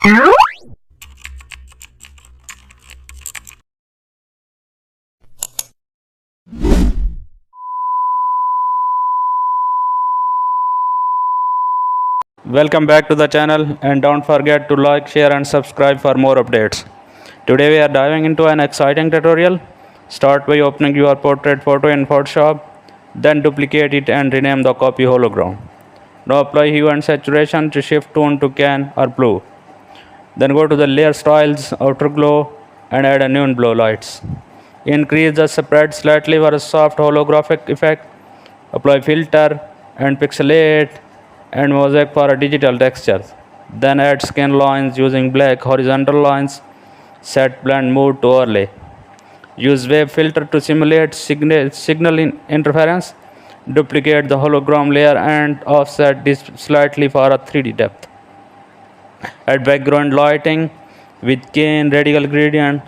Welcome back to the channel, and don't forget to like, share and subscribe for more updates. Today we are diving into an exciting tutorial. Start by opening your portrait photo in Photoshop, then duplicate it and rename the copy hologram. Now apply hue and saturation to shift tone to can or blue. Then go to the layer styles, outer glow and add a neon blue lights. Increase the spread slightly for a soft holographic effect. Apply filter and pixelate and mosaic for a digital texture. Then add skin lines using black horizontal lines. Set blend mode to overlay. Use wave filter to simulate signal interference. Duplicate the hologram layer and offset this slightly for a 3D depth. Add background lighting with gain radial gradient